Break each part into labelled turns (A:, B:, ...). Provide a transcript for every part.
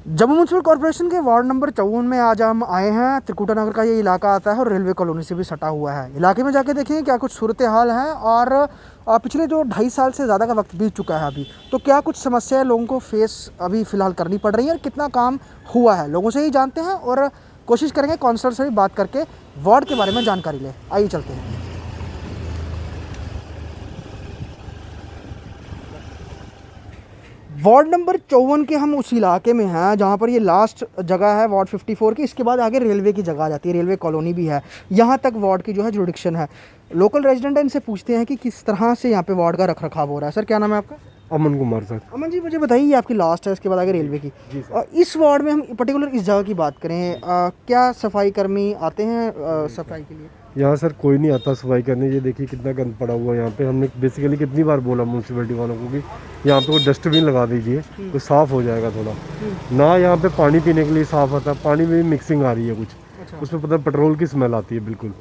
A: Jammu municipal corporation के ward number 54 में आज हम आए हैं। त्रिकुटा नगर का ये इलाका आता है और रेलवे कॉलोनी से भी सटा हुआ है। इलाके में जाके देखें क्या कुछ सूरत हाल है और पिछले जो 2.5 साल से ज़्यादा का वक्त बीत चुका है अभी, तो क्या कुछ समस्याएं लोगों को फेस अभी फ़िलहाल करनी पड़ रही है और कितना काम हुआ है, लोगों से ही जानते हैं और कोशिश करेंगे काउंसलर से भी बात करके वार्ड के बारे में जानकारी लें। आइए चलते हैं। वार्ड नंबर 54 के हम उस इलाके में हैं जहाँ पर ये लास्ट जगह है वार्ड 54 की। इसके बाद आगे रेलवे की जगह आ जाती है, रेलवे कॉलोनी भी है। यहाँ तक वार्ड की जो है जुडिक्शन है। लोकल रेजिडेंट है, इनसे पूछते हैं कि किस तरह से यहाँ पे वार्ड का रख रखाव हो रहा है। सर क्या नाम है आपका?
B: अमन कुमार सर।
A: अमन जी, मुझे बताइए, ये आपकी लास्ट है, इसके बाद आगे रेलवे की। इस वार्ड में हम पर्टिकुलर इस जगह की बात करें, क्या सफाई कर्मी आते हैं सफाई के लिए?
B: यहाँ सर कोई नहीं आता सफाई करने। ये देखिए कितना गंद पड़ा हुआ है यहाँ पे। हमने बेसिकली कितनी बार बोला म्यूनसिपैलिटी वालों को कि यहाँ पे कोई डस्टबिन लगा दीजिए तो साफ़ हो जाएगा थोड़ा। ना यहाँ पे पानी पीने के लिए साफ़ आता है, पानी में भी मिक्सिंग आ रही है कुछ।
A: अच्छा।
B: उसमें पता पेट्रोल की स्मेल आती है बिल्कुल।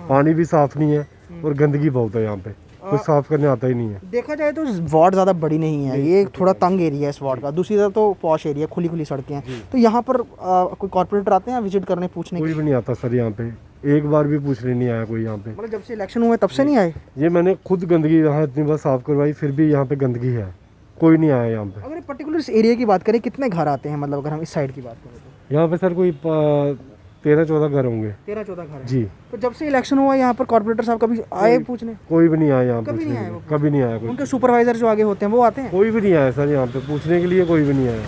B: पानी भी साफ़ नहीं है और गंदगी बहुत है यहाँ पे, कोई साफ़ करने आता ही नहीं है।
A: देखा जाए तो वार्ड ज़्यादा बड़ी नहीं है, ये थोड़ा तंग एरिया है इस वार्ड का। दूसरी तरफ तो पॉश एरिया, खुली खुली सड़कें हैं। तो यहाँ पर कोई कॉर्पोरेटर आते हैं विजिट करने, पूछने?
B: कोई भी नहीं आता सर यहाँ पे, एक बार भी पूछने नहीं आया कोई यहाँ पे।
A: मतलब जब से इलेक्शन हुआ तब से नहीं आए?
B: ये मैंने खुद गंदगी यहाँ इतनी बार साफ़ करवाई, फिर भी यहाँ पे गंदगी है, कोई नहीं आया यहाँ पे।
A: अगर पर्टिकुलर इस एरिया की बात करें, कितने घर आते हैं? मतलब अगर हम इस साइड की बात करें तो
B: यहाँ पे सर कोई 13-14 घर होंगे।
A: 13-14 घर हैं।
B: जी।
A: तो जब से इलेक्शन हुआ यहाँ पर कॉर्पोरेटर साहब कभी आए पूछने?
B: कोई भी नहीं आया यहाँ
A: कभी
B: पूछने
A: नहीं
B: के
A: आए
B: लिए।
A: वो?
B: कभी नहीं आया कोई।
A: उनके सुपरवाइजर जो आगे होते हैं वो आते हैं?
B: कोई भी नहीं आया सर यहाँ पे पूछने के लिए, कोई भी नहीं आया।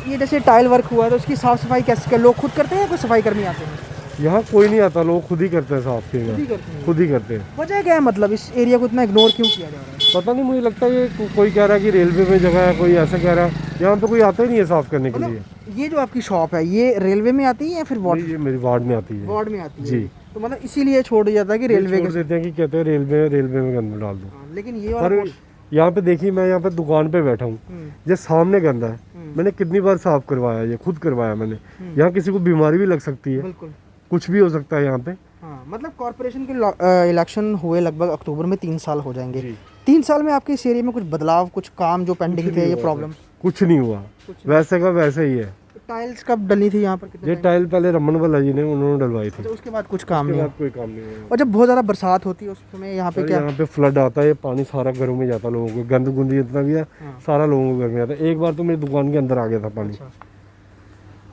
A: तो ये जैसे टाइल वर्क हुआ तो उसकी साफ सफाई कैसे, लोग खुद करते हैं या कोई सफाई कर्मी आते हैं?
B: यहाँ कोई नहीं आता, लोग खुद ही करते हैं साफ के।
A: खुद ही करते हैं?
B: खुद ही करते हैं।
A: वजह क्या है, मतलब इस एरिया को इतना इग्नोर क्यों किया जा रहा है?
B: पता नहीं, मुझे लगता है ये कोई कह रहा है कि रेलवे में जगह है, कोई ऐसा कह रहा है। यहाँ पे कोई आता ही नहीं है साफ करने के लिए।
A: ये जो आपकी शॉप है ये रेलवे में आती है या फिर वार्ड?
B: ये मेरी वार्ड में आती है।
A: वार्ड में आती है
B: जी।
A: तो मतलब इसीलिए छोड़ दिया जाता है कि रेलवे
B: छोड़ देते हैं कि कहते हैं रेलवे में गंद डाल दो।
A: लेकिन ये
B: पर यहाँ पे देखिए, मैं यहाँ पे दुकान पे बैठा हूँ, ये सामने गंदा है। मैंने कितनी बार साफ करवाया, ये खुद करवाया मैंने। यहाँ किसी को बीमारी भी लग सकती है,
A: बिल्कुल
B: कुछ भी हो सकता है यहाँ पे।
A: हाँ, मतलब कॉर्पोरेशन के इलेक्शन हुए लगभग अक्टूबर में 3 साल हो जाएंगे। 3 साल में आपके इस एरिया में कुछ बदलाव, कुछ काम जो पेंडिंग थे, ये प्रॉब्लम?
B: कुछ नहीं हुआ, वैसे का वैसे ही है।
A: टाइल्स कब डली थी यहाँ पर? कितने
B: ये टाइल पहले रमन वाला जी ने उन्होंने डलवाई थी।
A: अच्छा, उसके बाद कुछ काम नहीं?
B: कोई काम नहीं है।
A: और जब बहुत ज़्यादा बरसात होती है उस समय यहाँ पे क्या?
B: यहाँ पे फ्लड आता है, पानी सारा घरों में जाता है, लोगों को गंद गुंद जितना भी है सारा लोगों को घर में आता है। एक बार तो मेरी दुकान के अंदर आ गया था पानी।
A: अच्छा।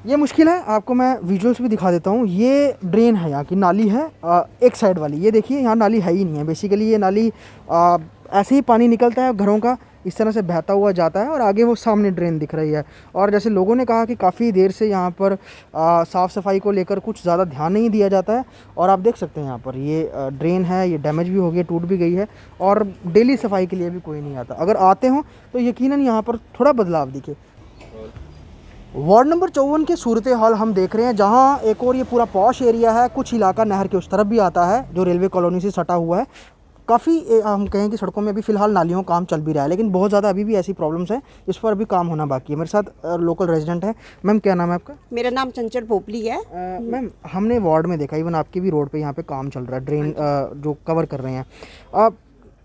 A: ये मुश्किल है, आपको मैं विजुअल्स भी दिखा देता हूँ। ये ड्रेन है, यहाँ की नाली है एक साइड वाली। ये देखिए यहाँ नाली है ही नहीं है बेसिकली। ये नाली ऐसे ही पानी निकलता है घरों का, इस तरह से बहता हुआ जाता है और आगे वो सामने ड्रेन दिख रही है। और जैसे लोगों ने कहा कि काफ़ी देर से यहाँ पर साफ़ सफाई को लेकर कुछ ज़्यादा ध्यान नहीं दिया जाता है। और आप देख सकते हैं यहाँ पर ये ड्रेन है, ये डैमेज भी हो गई, टूट भी गई है और डेली सफाई के लिए भी कोई नहीं आता। अगर आते हों तो यकीनन यहाँ पर थोड़ा बदलाव दिखे। वार्ड नंबर 54 के सूरत हाल हम देख रहे हैं, जहाँ एक और ये पूरा पॉश एरिया है, कुछ इलाका नहर के उस तरफ भी आता है जो रेलवे कॉलोनी से सटा हुआ है। काफ़ी हम कहें कि सड़कों में अभी फ़िलहाल नालियों का काम चल भी रहा है, लेकिन बहुत ज़्यादा अभी भी ऐसी प्रॉब्लम्स हैं, इस पर अभी काम होना बाकी है। मेरे साथ लोकल रेजिडेंट है। मैम क्या नाम है आपका?
C: मेरा नाम चंचल पोपली है।
A: मैम हमने वार्ड में देखा, इवन आपके भी रोड पे यहाँ पे काम चल रहा है, ड्रेन जो कवर कर रहे हैं।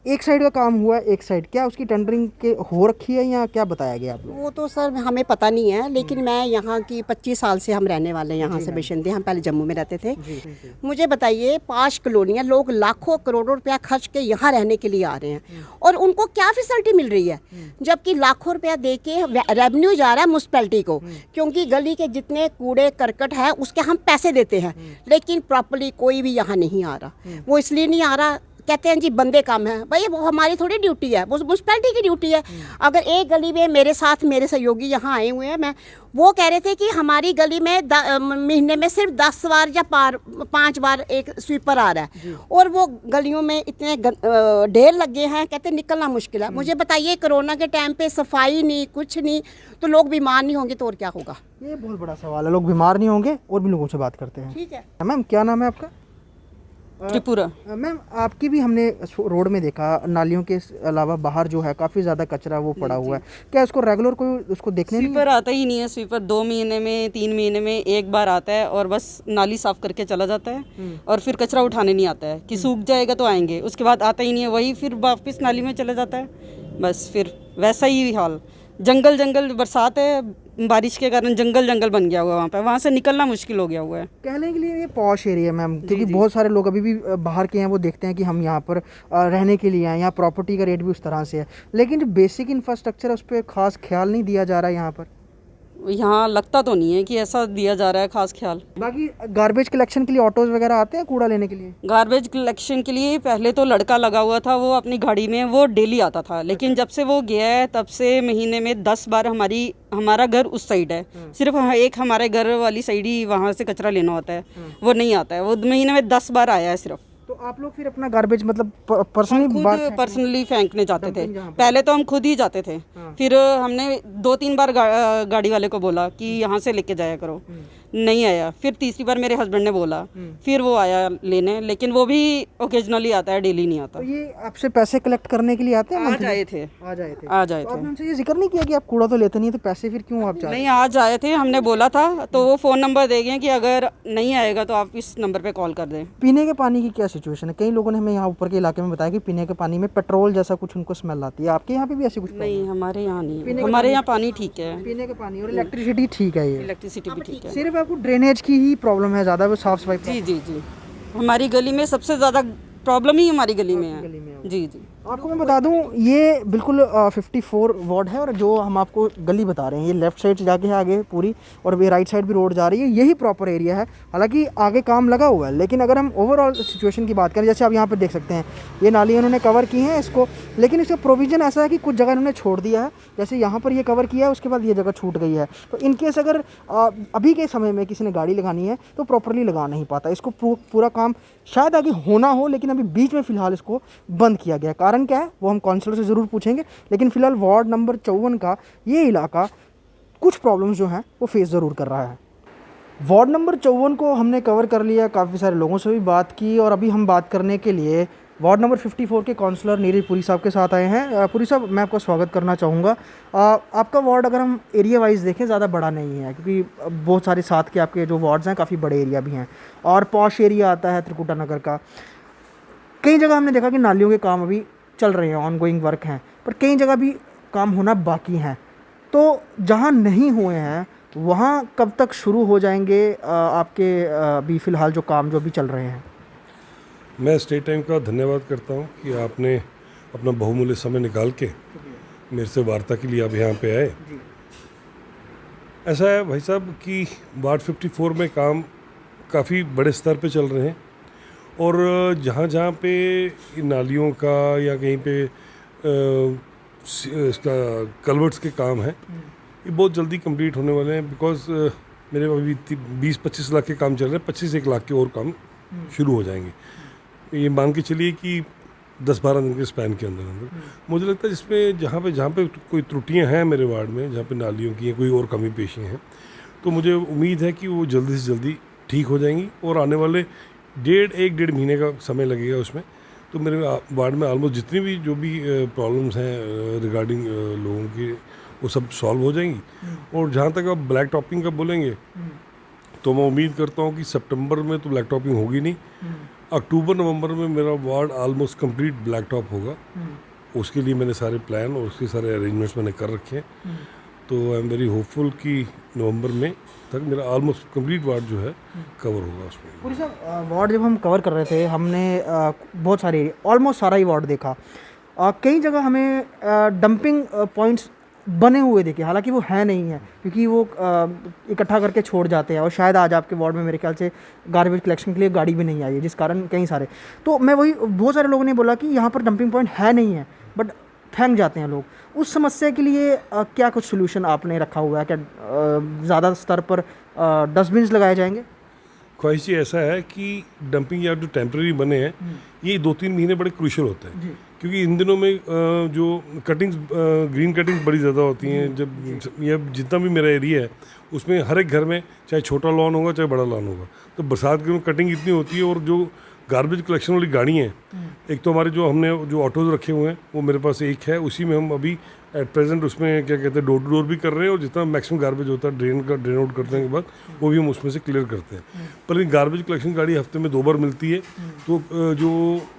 A: एक साइड का काम हुआ है, एक साइड क्या उसकी टेंडरिंग के हो रखी है या क्या बताया गया आप लोग?
C: वो तो सर हमें पता नहीं है, लेकिन मैं यहाँ की 25 साल से हम रहने वाले हैं, यहाँ से बेशिंदे। हम पहले जम्मू में रहते थे। मुझे बताइए, 5 कॉलोनियाँ, लोग लाखों करोड़ों रुपया खर्च के यहाँ रहने के लिए आ रहे हैं और उनको क्या फैसिलिटी मिल रही है, जबकि लाखों रुपया दे के रेवेन्यू जा रहा है म्यूनसिपैलिटी को, क्योंकि गली के जितने कूड़े करकट है उसके हम पैसे देते हैं, लेकिन प्रॉपर्ली कोई भी यहाँ नहीं आ रहा। वो इसलिए नहीं आ रहा, कहते हैं जी बंदे कम है। भाई वो हमारी थोड़ी ड्यूटी है, वो म्यूनसिपैलिटी की ड्यूटी है। अगर एक गली में मेरे साथ मेरे सहयोगी यहाँ आए हुए हैं, वो कह रहे थे कि हमारी गली में महीने में सिर्फ 10 बार या 5 बार एक स्वीपर आ रहा है और वो गलियों में इतने ढेर लगे हैं, कहते निकलना मुश्किल है। मुझे बताइए, कोरोना के टाइम पे सफाई नहीं, कुछ नहीं, तो लोग बीमार नहीं होंगे तो और क्या होगा?
A: ये बहुत बड़ा सवाल है। लोग बीमार नहीं होंगे और भी लोगों से बात करते हैं।
C: ठीक है
A: मैम क्या नाम है आपका?
D: त्रिपुरा।
A: मैम आपकी भी हमने रोड में देखा, नालियों के अलावा बाहर जो है काफ़ी ज़्यादा कचरा वो पड़ा हुआ है। क्या इसको रेगुलर कोई उसको देखने नहीं?
D: स्वीपर आता ही नहीं है। स्वीपर 2 महीने में 3 महीने में एक बार आता है और बस नाली साफ करके चला जाता है और फिर कचरा उठाने नहीं आता है कि सूख जाएगा तो आएंगे, उसके बाद आता ही नहीं है, वही फिर वापस नाली में चला जाता है। बस फिर वैसा ही हाल, जंगल बरसात है, बारिश के कारण जंगल जंगल बन गया हुआ है वहाँ से निकलना मुश्किल हो गया हुआ है।
A: कहने के लिए ये पॉश एरिया मैम, क्योंकि बहुत सारे लोग अभी भी बाहर के हैं, वो देखते हैं कि हम यहाँ पर रहने के लिए आए, यहाँ प्रॉपर्टी का रेट भी उस तरह से है, लेकिन जो बेसिक इंफ्रास्ट्रक्चर है उस पर खास ख्याल नहीं दिया जा रहा है यहाँ पर।
D: यहाँ लगता तो नहीं है कि ऐसा दिया जा रहा है खास ख्याल।
A: बाकी गार्बेज कलेक्शन के लिए ऑटोज वगैरह आते हैं कूड़ा लेने के लिए?
D: गार्बेज कलेक्शन के लिए पहले तो लड़का लगा हुआ था, वो अपनी गाड़ी में वो डेली आता था, लेकिन जब से वो गया है तब से महीने में 10 बार हमारा घर उस साइड है, सिर्फ एक हमारे घर वाली साइड ही वहाँ से कचरा लेना होता है, वो नहीं आता है। वो महीने में 10 बार आया है सिर्फ।
A: तो आप लोग फिर अपना गार्बेज मतलब पर्सनली
D: फेंकने जाते थे। पहले तो हम खुद ही जाते थे, फिर हमने 2-3 बार गाड़ी वाले को बोला कि यहाँ से लेके जाया करो, नहीं आया। फिर तीसरी बार मेरे हस्बैंड ने बोला, फिर वो आया लेने, लेकिन वो भी ओकेजनली आता है, डेली नहीं आता।
A: तो ये आपसे पैसे कलेक्ट करने के लिए आते हैं?
D: आज आए थे।
A: आ जाए थे।
D: तो
A: आपने उनसे ये जिक्र नहीं किया कि आप कूड़ा तो लेते नहीं, तो पैसे फिर क्यों आप चाहते?
D: नहीं, आज आए थे, हमने बोला था, तो वो फ़ोन नंबर दे गए कि अगर नहीं आएगा तो आप इस नंबर पे कॉल कर दें।
A: पीने के पानी की क्या सिचुएशन है? कई लोगों ने हमें यहाँ ऊपर के इलाके में बताया कि पीने के पानी में पेट्रोल जैसा कुछ उनको स्मेल आती है। आपके यहाँ पे भी ऐसी कुछ?
D: नहीं, हमारे यहाँ नहीं, हमारे यहाँ पानी ठीक है,
A: पीने के पानी और इलेक्ट्रिसिटी ठीक है। ये
D: इलेक्ट्रिसिटी भी ठीक है।
A: सिर्फ आपको ड्रेनेज की ही प्रॉब्लम है ज़्यादा, वो साफ सफाई?
D: जी जी जी, हमारी गली में सबसे ज़्यादा प्रॉब्लम ही हमारी गली में
A: गली में
D: है। जी जी।
A: आपको मैं बता दूं, ये बिल्कुल 54 वार्ड है, और जो हम आपको गली बता रहे हैं ये लेफ्ट साइड जाके है आगे पूरी, और ये राइट साइड भी रोड जा रही है, यही प्रॉपर एरिया है। हालांकि आगे काम लगा हुआ है, लेकिन अगर हम ओवरऑल सिचुएशन की बात करें, जैसे आप यहाँ पर देख सकते हैं ये नाली उन्होंने कवर की है इसको, लेकिन इसका प्रोविज़न ऐसा है कि कुछ जगह इन्होंने छोड़ दिया है, जैसे यहाँ पर ये कवर किया है, उसके बाद ये जगह छूट गई है। तो इनकेस अगर अभी के समय में किसी ने गाड़ी लगानी है तो प्रॉपरली लगा नहीं पाता। इसको पूरा काम शायद आगे होना हो, लेकिन अभी बीच में फ़िलहाल इसको बंद किया गया। कारण क्या है वो हम काउंसलर से ज़रूर पूछेंगे, लेकिन फ़िलहाल वार्ड नंबर 54 का ये इलाका कुछ प्रॉब्लम्स जो हैं वो फेस ज़रूर कर रहा है। वार्ड नंबर 54 को हमने कवर कर लिया, काफ़ी सारे लोगों से भी बात की, और अभी हम बात करने के लिए वार्ड नंबर 54 के काउंसलर नीरज पुरी साहब के साथ आए हैं। पुरी साहब, मैं आपका स्वागत करना चाहूँगा। आपका वार्ड अगर हम एरिया वाइज देखें ज़्यादा बड़ा नहीं है, क्योंकि बहुत सारे साथ के आपके जो वार्ड्स हैं काफ़ी बड़े एरिया भी हैं, और पॉश एरिया आता है त्रिकुटा नगर का। कई जगह हमने देखा कि नालियों के काम अभी चल रहे हैं, ऑनगोइंग वर्क हैं, पर कई जगह भी काम होना बाकी हैं। तो जहाँ नहीं हुए हैं वहाँ कब तक शुरू हो जाएंगे आपके अभी फ़िलहाल जो काम जो अभी चल रहे हैं?
E: मैं स्टेट टाइम का धन्यवाद करता हूं कि आपने अपना बहुमूल्य समय निकाल के मेरे से वार्ता के लिए आप यहाँ पे आए। ऐसा है भाई साहब कि वार्ड 54 में काम काफ़ी बड़े स्तर पे चल रहे हैं, और जहाँ जहाँ पे नालियों का या कहीं पे इसका कल्वर्ट्स के काम है, ये बहुत जल्दी कंप्लीट होने वाले हैं। बिकॉज मेरे अभी 20-25 लाख के काम चल रहे हैं, 25-1 लाख के और काम शुरू हो जाएंगे। ये मान के चलिए कि 10-12 दिन के स्पैन के अंदर मुझे लगता है जिसमें जहाँ पे कोई त्रुटियां हैं मेरे वार्ड में, जहाँ पे नालियों की कोई और कमी पेशी हैं, तो मुझे उम्मीद है कि वो जल्दी से जल्दी ठीक हो जाएंगी, और आने वाले 1.5 महीने का समय लगेगा उसमें। तो मेरे वार्ड में ऑलमोस्ट जितनी भी जो भी प्रॉब्लम्स हैं रिगार्डिंग लोगों की, वो सब सॉल्व हो जाएंगी। और जहाँ तक आप ब्लैक टॉपिंग का बोलेंगे, तो मैं उम्मीद करता हूँ कि सितंबर में तो ब्लैक टॉपिंग होगी नहीं, अक्टूबर-नवंबर में मेरा ward almost complete black top होगा। उसके लिए मैंने सारे प्लान और उसके सारे अरेंजमेंट्स मैंने कर रखे हैं। तो आई एम वेरी होपफुल कि नवंबर में तक मेरा ऑलमोस्ट कंप्लीट वार्ड जो है कवर होगा उसमें।
A: पुरी साहब, वार्ड जब हम कवर कर रहे थे हमने बहुत सारे ऑलमोस्ट सारा ही वार्ड देखा। कई जगह हमें डंपिंग पॉइंट्स बने हुए देखे, हालांकि वो है नहीं है, क्योंकि वो इकट्ठा करके छोड़ जाते हैं, और शायद आज आपके वार्ड में मेरे ख्याल से गार्बेज कलेक्शन के लिए गाड़ी भी नहीं आई है, जिस कारण कई सारे, तो मैं वही बहुत सारे लोगों ने बोला कि यहाँ पर डंपिंग पॉइंट है नहीं है, बट फेंक जाते हैं लोग। उस समस्या के लिए क्या कुछ सोल्यूशन आपने रखा हुआ है? क्या ज़्यादा स्तर पर डस्टबिन्स लगाए जाएंगे?
E: ख्वाहिश ये ऐसा है कि डंपिंग यार्ड जो टेम्प्रेरी बने हैं, ये 2-3 महीने बड़े क्रूशल होते हैं, क्योंकि इन दिनों में जो कटिंग्स ग्रीन कटिंग्स बड़ी ज़्यादा होती हैं। जब ये जितना भी मेरा एरिया है उसमें हर एक घर में चाहे छोटा लॉन होगा चाहे बड़ा लॉन होगा, तो बरसात के में कटिंग इतनी होती है। और जो गार्बेज कलेक्शन वाली गाड़ी हैं, एक तो हमारे जो हमने जो ऑटोज़ रखे हुए हैं वो मेरे पास एक है, उसी में हम अभी एट प्रेजेंट उसमें क्या कहते हैं डोर टू डोर भी कर रहे हैं, और जितना मैक्सिमम गार्बेज होता है ड्रेन आउट करने के बाद वो भी हम उसमें से क्लियर करते हैं। पर गार्बेज कलेक्शन गाड़ी हफ्ते में 2 बार मिलती है, तो जो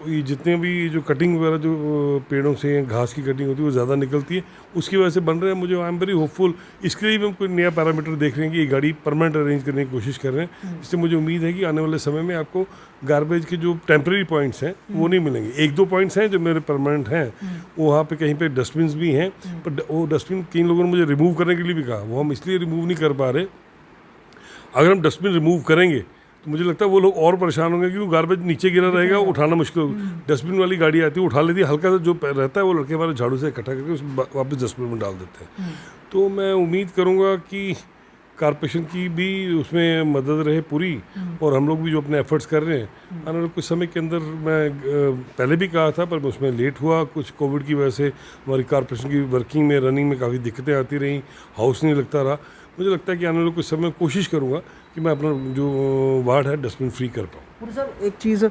E: ये जितने भी जो कटिंग वगैरह जो पेड़ों से घास की कटिंग होती है वो ज़्यादा निकलती है, उसकी वजह से बन रहे हैं। मुझे आई एम वेरी होपफुल। इसके लिए भी हम कोई नया पैरामीटर देख रहे हैं कि ये गाड़ी परमानेंट अरेंज करने की कोशिश कर रहे हैं। इससे मुझे उम्मीद है कि आने वाले समय में आपको गार्बेज के जो टेम्प्रेरी पॉइंट्स हैं वो नहीं मिलेंगे। 1-2 पॉइंट्स हैं जो मेरे परमानेंट हैं, वहाँ पे कहीं पे डस्टबिन भी हैं, पर वो डस्टबिन कई लोगों ने मुझे रिमूव करने के लिए भी कहा, वो हम इसलिए रिमूव नहीं कर पा रहे। अगर हम डस्टबिन रिमूव करेंगे तो मुझे लगता है वो लोग और परेशान होंगे, क्योंकि गार्बेज नीचे गिरा रहेगा, उठाना मुश्किल होगा। डस्टबिन वाली गाड़ी आती है, उठा लेती है, हल्का सा जो रहता है वो लड़के हमारे झाड़ू से इकट्ठा करके उस वापस डस्टबिन में डाल देते हैं। तो मैं उम्मीद करूँगा कि कॉर्पोरेशन की भी उसमें मदद रहे पूरी, और हम लोग भी जो अपने एफर्ट्स कर रहे हैं आने वाले कुछ समय के अंदर, मैं पहले भी कहा था पर उसमें लेट हुआ, कुछ कोविड की वजह से हमारी कॉर्पोरेशन की वर्किंग में, रनिंग में काफ़ी दिक्कतें आती रहीं, हाउस नहीं लगता रहा। मुझे लगता है कि आने वाले कुछ समय कोशिश करूँगा कि मैं अपना जो वार्ड है डस्टबिन फ्री कर पाऊँ।
A: और सर एक चीज़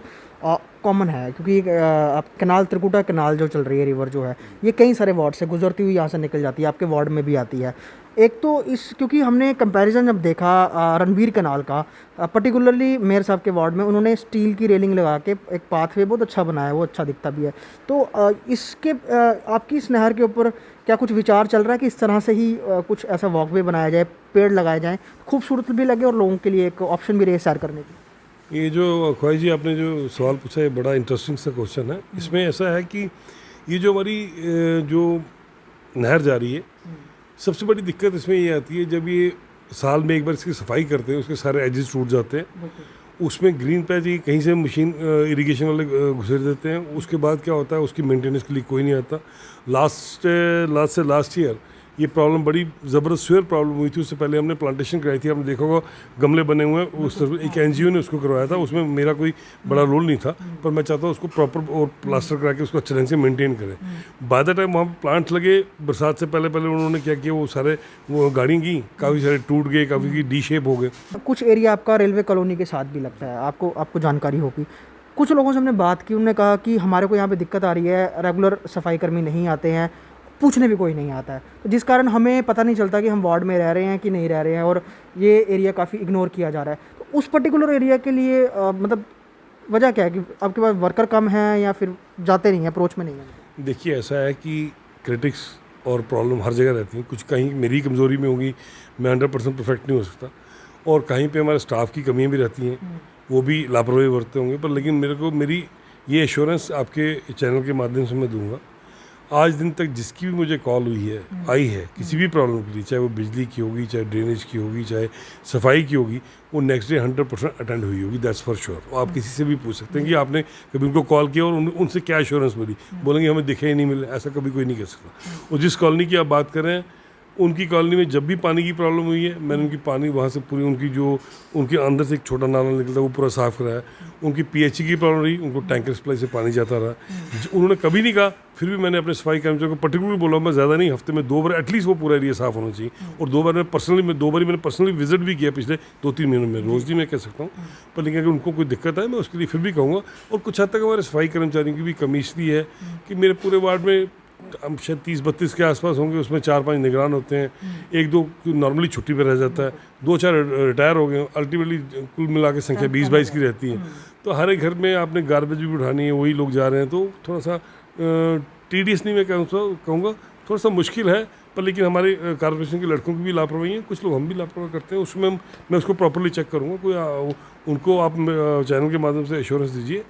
A: कॉमन है, क्योंकि आप कनाल त्रिकुटा कनाल जो चल रही है, रिवर जो है, ये कई सारे वार्ड से गुजरती हुई यहाँ से निकल जाती है, आपके वार्ड में भी आती है। एक तो इस, क्योंकि हमने कंपैरिजन जब देखा रणवीर कनाल का, पर्टिकुलरली मेयर साहब के वार्ड में, उन्होंने स्टील की रेलिंग लगा के एक पाथवे बहुत अच्छा बनाया है, वो अच्छा दिखता भी है। तो इसके आपकी इस नहर के ऊपर क्या कुछ विचार चल रहा है कि इस तरह से ही कुछ ऐसा वॉकवे बनाया जाए, पेड़ लगाए जाएँ, खूबसूरत भी लगे और लोगों के लिए एक ऑप्शन भी रहे सैर करने की?
E: ये जो ख्वाहिश जी आपने जो सवाल पूछा है बड़ा इंटरेस्टिंग सा क्वेश्चन है। इसमें ऐसा है कि ये जो हमारी जो नहर जा रही है, सबसे बड़ी दिक्कत इसमें ये आती है जब ये साल में एक बार इसकी सफाई करते हैं, उसके सारे एजेस टूट जाते हैं, उसमें ग्रीन पैच ये कहीं से मशीन इरिगेशन वाले घुसेड़ देते हैं। उसके बाद क्या होता है, उसकी मेंटेनेंस के लिए कोई नहीं आता। लास्ट ईयर ये प्रॉब्लम बड़ी ज़बरदस्त स्वेयर प्रॉब्लम हुई थी। उससे पहले हमने प्लांटेशन कराई थी, आपने देखा होगा गमले बने हुए हैं, उस तरफ एक एनजीओ ने उसको करवाया था, उसमें मेरा कोई बड़ा रोल नहीं था, पर मैं चाहता हूँ उसको प्रॉपर और प्लास्टर करा के उसको अच्छे ढंग से मेंटेन करें। बाय द टाइम वहाँ प्लांट लगे, बरसात से पहले उन्होंने क्या किया, वो सारे वो गाड़ी की काफ़ी सारे टूट गए, काफ़ी की डी शेप हो गए।
A: कुछ एरिया आपका रेलवे कॉलोनी के साथ भी लगता है, आपको जानकारी होगी। कुछ लोगों से हमने बात की, उन्होंने कहा कि हमारे को यहाँ पे दिक्कत आ रही है, रेगुलर सफाई कर्मी नहीं आते हैं, पूछने भी कोई नहीं आता है, तो जिस कारण हमें पता नहीं चलता कि हम वार्ड में रह रहे हैं कि नहीं रह रहे हैं, और ये एरिया काफ़ी इग्नोर किया जा रहा है। तो उस पर्टिकुलर एरिया के लिए मतलब वजह क्या है कि आपके पास वर्कर कम हैं या फिर जाते नहीं हैं, अप्रोच में नहीं है?
E: देखिए ऐसा है कि क्रिटिक्स और प्रॉब्लम हर जगह रहती हैं। कुछ कहीं मेरी कमज़ोरी में होगी, मैं 100% परफेक्ट नहीं हो सकता, और कहीं पे हमारे स्टाफ की कमियां भी रहती हैं, वो भी लापरवाही बरतते होंगे। पर लेकिन मेरी ये एश्योरेंस आपके चैनल के माध्यम से मैं दूंगा, आज दिन तक जिसकी भी मुझे कॉल आई है किसी भी प्रॉब्लम के लिए, चाहे वो बिजली की होगी, चाहे ड्रेनेज की होगी, चाहे सफाई की होगी, वो नेक्स्ट डे 100% अटेंड हुई होगी, दैट्स फॉर श्योर। आप किसी से भी पूछ सकते हैं कि आपने कभी उनको कॉल किया और उनसे क्या एश्योरेंस मिली, बोलेंगे हमें दिखे ही नहीं मिले, ऐसा कभी कोई नहीं कह सकता। और जिस कॉलोनी की आप बात कर रहे हैं, उनकी कॉलोनी में जब भी पानी की प्रॉब्लम हुई है, मैंने उनकी पानी वहाँ से पूरी उनके अंदर से एक छोटा नाला निकलता है वो पूरा साफ़ कराया। उनकी पीएचई की प्रॉब्लम रही, उनको टैंकर सप्लाई से पानी जाता रहा, उन्होंने कभी नहीं कहा, फिर भी मैंने अपने सफाई कर्मचारियों को पर्टिकुलरली बोला, मैं ज़्यादा नहीं, हफ्ते में 2 बार एटलीस्ट वो पूरा एरिया साफ़ होना चाहिए। और 2 बार मैंने पर्सनली विजिट भी किया पिछले 2-3 महीनों में, रोज़ नहीं मैं कह सकता हूँ, पर लेकिन अगर उनको कोई दिक्कत है मैं उसके लिए फिर भी कहूँगा। और कुछ हद तक हमारे सफाई कर्मचारियों की भी कमी इसलिए है कि मेरे पूरे वार्ड में हम शायद 30-32 के आसपास होंगे, उसमें 4-5 निगरान होते हैं, 1-2 नॉर्मली छुट्टी पर रह जाता है, 2-4 रिटायर हो गए, अल्टीमेटली कुल मिला के संख्या 20-22 की रहती है। तो हर एक घर में आपने गार्बेज भी उठानी है, वही लोग जा रहे हैं, तो थोड़ा सा टीडियस नहीं मैं कहूँगा, थोड़ा सा मुश्किल है। पर लेकिन हमारे कॉर्पोरेशन के लड़कों की भी लापरवाही है, कुछ लोग हम भी लापरवाही करते हैं, उसमें मैं उसको प्रॉपरली चेक करूँगा। कोई उनको आप चैनल के माध्यम से एश्योरेंस दीजिए,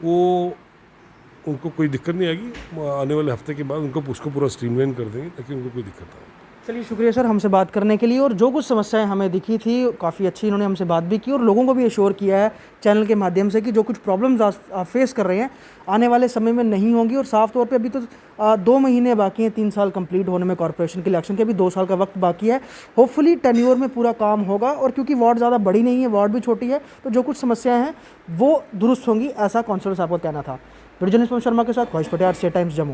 E: वो उनको कोई दिक्कत नहीं आएगी। आने वाले हफ्ते के बाद उसको पूरा स्ट्रीमलाइन कर देंगे ताकि उनको कोई दिक्कत ना आए।
A: चलिए शुक्रिया सर हमसे बात करने के लिए, और जो कुछ समस्याएं हमें दिखी थी काफ़ी अच्छी इन्होंने हमसे बात भी की, और लोगों को भी एश्योर किया है चैनल के माध्यम से कि जो कुछ प्रॉब्लम्स आप फेस कर रहे हैं आने वाले समय में नहीं होंगी। और साफ तौर पे अभी तो 2 महीने बाकी हैं 3 साल कंप्लीट होने में, कॉर्पोरेशन के इलेक्शन के अभी 2 साल का वक्त बाकी है। होपफुली टेन्योर में पूरा काम होगा, और क्योंकि वार्ड ज़्यादा बड़ी नहीं है, वार्ड भी छोटी है, तो जो कुछ समस्याएँ हैं वो दुरुस्त होंगी, ऐसा काउंसलर साहब का कहना था। वीडियो जर्नलिस्ट शर्मा के साथ ख्वाहिश पटेल, स्टेट टाइम्स जम्मू।